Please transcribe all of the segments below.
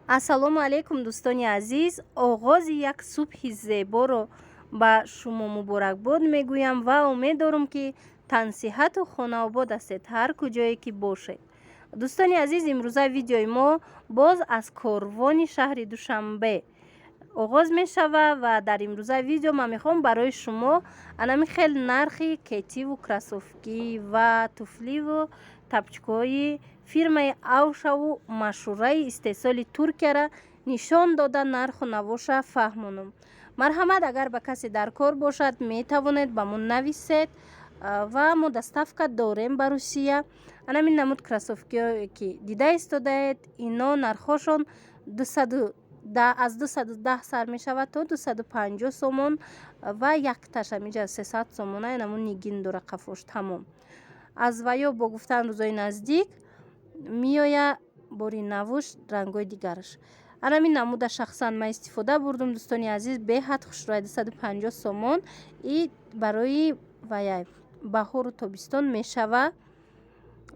ассалому алайкум дӯстони азиз, оғози як субҳи зеборо ба шумо муборакбод мегӯям ва умед дорам ки тансиҳату хонаобод ҳастед ҳар куҷое ки бошед. дӯстони азиз, имрӯза видеои мо боз аз корвони шаҳри Душанбе оғоз мешавад ва дар имрӯза видео ман мехоҳам барои шумо анами хел нархи кетиву кросовки ва туфливу тапчикҳои фирмаи Авшаву машҳураи истеҳсоли Туркияро нишон дода нарху навоша фаҳмонам. марҳамат, агар ба касе дар кор бошад метавонед ба мо нависед ва мо доставка дорем ба Русия. анамин намуд кросовкиҳое ки дида истодаед, ино нархошон аз 210 сар мешавад то 250 сомон ва якташа миҷа 300 сомона. намун нигин дора қафош тамом. аз ваё бо гуфтан рӯзои наздик миёя бори навуш рангои дигараш. анамин намуда шахсан ман истифода бурдум дӯстони азиз, беҳад хушрӯя 250 сомон и барои ваяй баҳору тобистон мешава.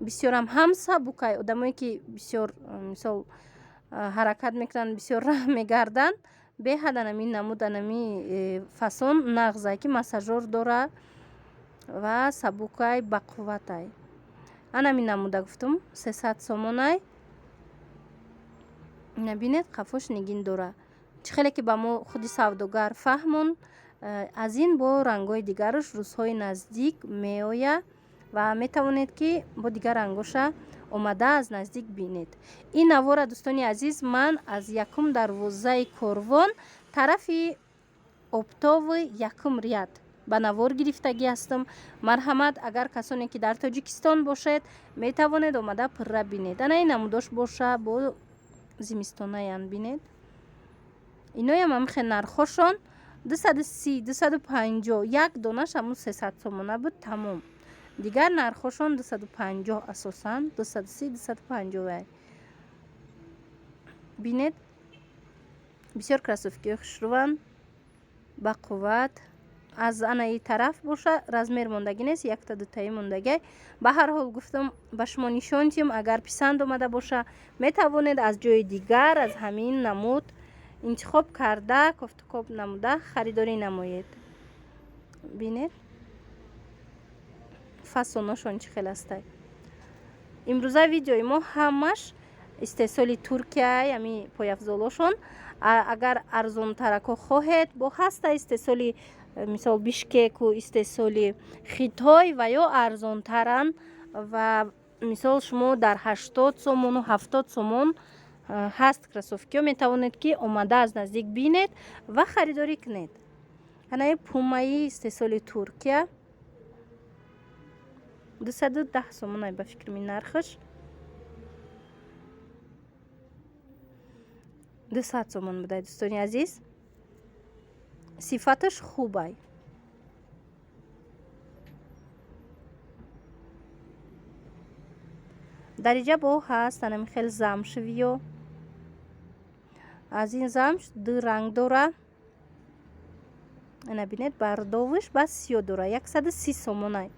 бисёрам ҳам сабукай одамое ки бисёр мисол ҳаракат мекунанд, бисёр раҳм мегарданд, беҳад анамин намуд анами фасон нағзай ки массажор дора ва сабукай бақувватай. анамин намуда гуфтум 300 сомонай. набинед қафош нигин дора. чӣ хеле ки ба мо худи савдогар фаҳмон, аз ин бо рангои дигараш рӯзҳои наздик меоя ва метавонед ки бо дигар рангоша омада аз наздик бинед. ин навора дӯстони азиз ман аз якум дарвозаи корвон тарафи обтови якум ряд ба навор гирифтагӣ ҳастам. марҳамат, агар касоне ки дар тоҷикистон бошед метавонед омада пурра бинед. ана ин намудош боша бо зимистонаян бинед. иноям ҳамихе нархошон 230-250, як донаш ҳамун 300 сомона буд тамом. дигар нархошон 250 асосан 230-250 бинед. бисёр кросовкиҳои хушрӯанд ба қувват. аз анаи тараф боша размер мондагӣ нест, якта дутаи мондагӣ. ба ҳар ҳол гуфтам ба шумо нишон диҳам, агар писанд омада боша метавонед аз ҷои дигар аз ҳамин намуд интихоб карда кофтукоб намуда харидорӣ намоед. бинед фасоношон чӣ хел астай. имрӯза видеои мо ҳамаш истеҳсоли Туркия, яъни пояфзолошон. агар арзонтарако хоҳед, бо ҳаста истеҳсоли мисол бишкеку истеҳсоли хитой ва ё арзонтаран ва мисол шумо дар 80 сомону 70 сомон ҳаст кросовкиҳо, метавонед ки омада аз наздик бинед ва харидорӣ кунед. анаи пумаи истеҳсоли Туркия 210 сомон ба фикр ми нархаш 200 сомон будай дӯстони азиз. сифаташ хубай. дариҷа бо ҳаст, анами хел замшвиё. аз ин замш ду ранг дора. ана бинед бардовиш ба сиё дора 130 сомонай.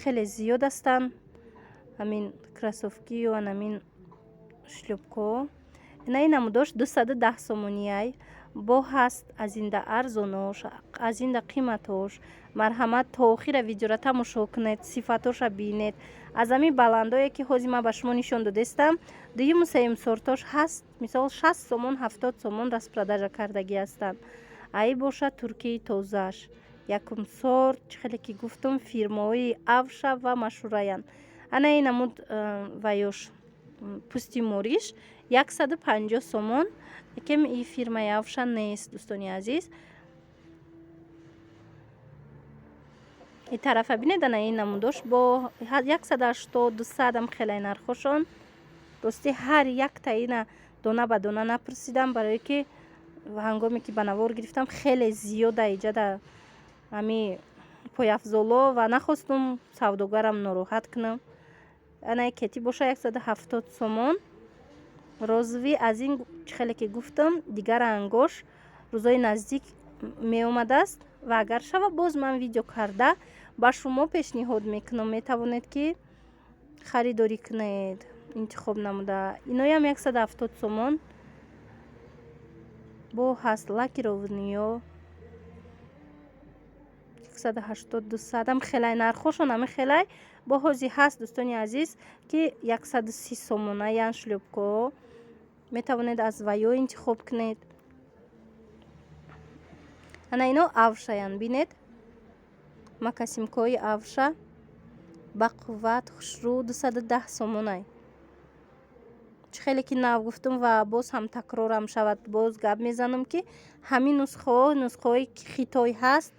хеле зиёд астанд ҳамин кросовкию анамин шлёпкаҳо. инаи намудош 210 сомонияй бо ҳаст. аз инда арзонош, аз инда қиматош. марҳамат, то охира видеора тамошо кунед, сифатоша бинед. аз ҳамин баландое ки ҳозир ман ба шумо нишон додестам, дуюму сеюм сортош ҳаст. мисол 60 сомон 70 сомон распродажа кардагӣ ҳастанд. ай боша туркии тозааш якум сорт. чӣ хеле ки гуфтум фирмаҳои Авша ва машҳураянд. ана ин намуд ваёш пӯсти мориш 150 сомон. якем и фирмаи Авша нест дӯстони азиз. и тарафа бинед, ана ин намудош бо 180-200 ам хелай нархошон. рости ҳар якта ина дона ба дона напурсидам, барое ки ҳангоме ки ба навор гирифтам хеле зиёда иҷада ҳами пояфзоло ва нахостум савдогарам нороҳат кунам. анаи кети боша 170 сомон. розви аз ин чӣ хеле ки гуфтам дигар ангош рӯзои наздик меомадааст ва агар шава боз ман видео карда ба шумо пешниҳод мекунам, метавонед ки харидорӣ кунед, интихоб намуда. Иноям 170 сомон бо ҳаст лакировниё 180-200 ам хелай нархошон ами хелай боҳози ҳаст. Дӯстони азиз ки 130 сомона ян шлёпко метавонед аз ваё интихоб кунед. ана ино авшаян бинед, макасимкои авша ба қувват хушрӯ 210 сомонай. чӣ хеле ки нав гуфтум ва боз ҳам такрорам шавад, боз гап мезанам ки ҳамин нусхаҳои хитой ҳаст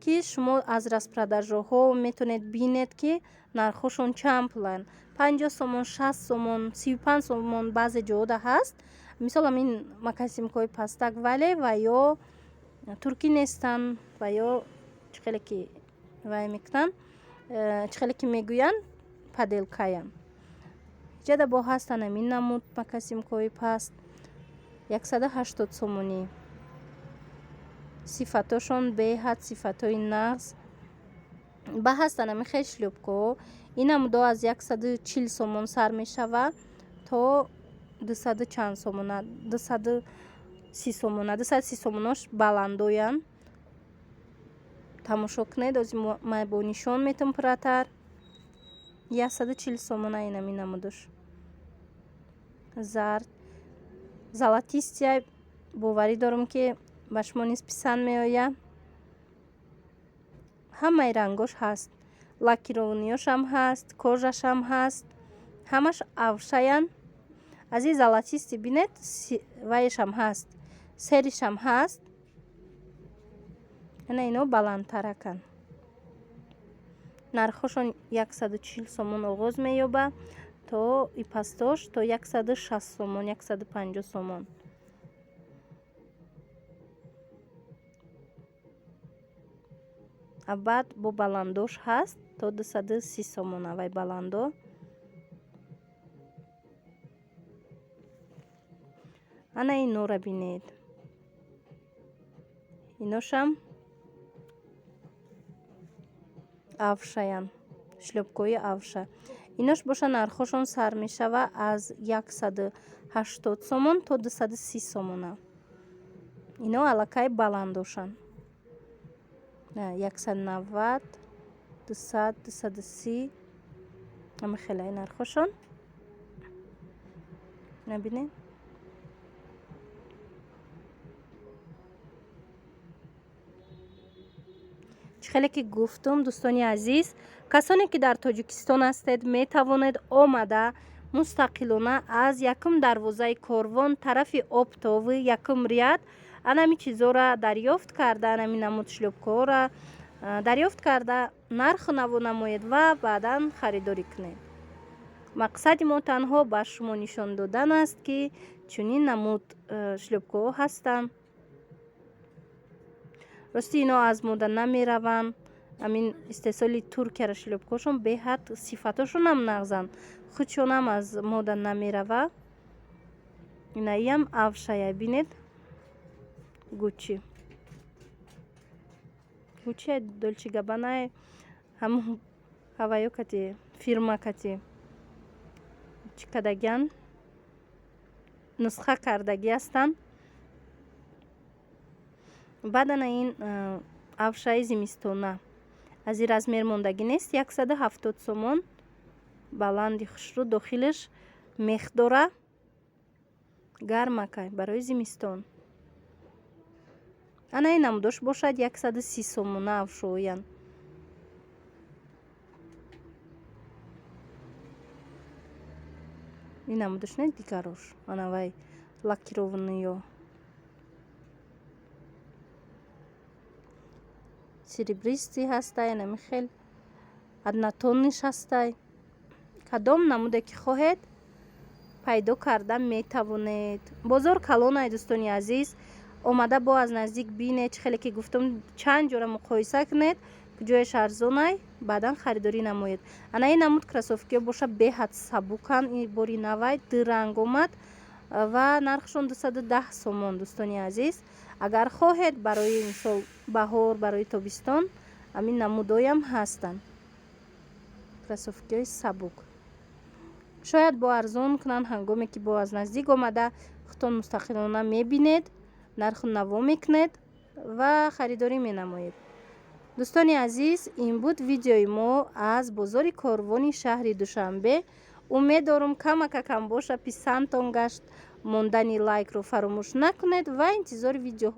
ки шумо аз распродажоҳо метавонед бинед ки нархошон чанд пулан, 50 сомон, 60 сомон, 35 сомон баъзе ҷода ҳаст. мисол ҳамин макасимкои пастак вале ва ё турки нестан ва ё чӣ хеле ки вай мекунанд, чӣ хеле ки мегӯянд паделкаян. ҷада бо ҳастан ҳамин намуд макасимкои паст 180 сомонӣ. сифатошон беҳад сифатои нағз ба ҳастан ҳами хел шлёпкаҳо. ин намудо аз 140 сомон сар мешавад то 200 чанд сомона, 230 сомона. 230 сомонош баландоянд. тамошо кунед, ози май бо нишон метам пуратар 140 сомона ин ами намудош. зард золотистия боварӣ дорам ки ба шумо низ писанд меояд. ҳамаи рангош ҳаст, лакировниёшам ҳаст, кожашам ҳаст, ҳамаш авшаянд. аз ин золотисти бинед ваешам ҳаст, серишам ҳаст. ана ино баландтаракан. нархошон 140 сомон оғоз меёбад то ипастош то 160 сомон, 150 сомон. абад бо баландош ҳаст то 230 сомон авай баландо. ана инора бинед, иношам авшаян, шлёпкои авша. инош боша нархошон сар мешава аз 180 сомон то 230 сомона. ино аллакай баландошан 190 200 230 ҳама хелай нархошон набинед. чӣ хеле ки гуфтум дӯстони азиз, касоне ки дар тоҷикистон ҳастед метавонед омада мустақилона аз якум дарвозаи корвон тарафи обтовӣ якум рияд анами чизора дарёфт карда, анами намуд шлёпкаҳора дарёфт карда нарху наво намоед ва баъдан харидорӣ кунед. мақсади мо танҳо ба шумо нишон додан аст ки чунин намуд шлёпкаҳо ҳастанд. рости ино аз мода намераванд. амин истеҳсоли туркияра шлёпкаҳошон беҳад сифатошонам нағзанд, худшонам аз мода намерава. инаиам авшая бинед гуччи долчи габбанае ҳамун ҳаваё кати фирма кати чӣ кадагиан нусха кардаги ҳастанд. баъд ана ин авшаи зимистона аз ин размер мондагӣ нест, 170 сомон баланди хушрӯ, дохилаш мех дора, гармакай барои зимистон. ана ин намудош бошад 130 сомона авшоянд. ин намудош не дигарош, ана вай лакировниё серебристи ҳастай, нами хел однотонниш ҳастай. кадом намуде ки хоҳед пайдо карда метавонед. бозор калонай дӯстони азиз, омада бо аз наздик бинед, чӣ хеле ки гуфтум чанд ҷора муқоиса кунед, куҷояш арзонай, баъдан харидорӣ намоед. ана ин намуд кросовкиҳо боша беҳад сабукан, ин бори навай ду ранг омад ва нархшон 210 сомон дӯстони азиз. агар хоҳед барои мисол баҳор, барои тобистон амин намудоям ҳастанд. кросовкиҳои сабук шояд бо арзон кунанд ҳангоме ки бо аз наздик омада худтон мустақилона мебинед, нарху наво мекунед ва харидорӣ менамоед. дӯстони азиз, ин буд видеои мо аз бозори корвони шаҳри душанбе. умеддорам камакакам боша писандтон гашт. мондани лайкро фаромӯш накунед ва интизори видео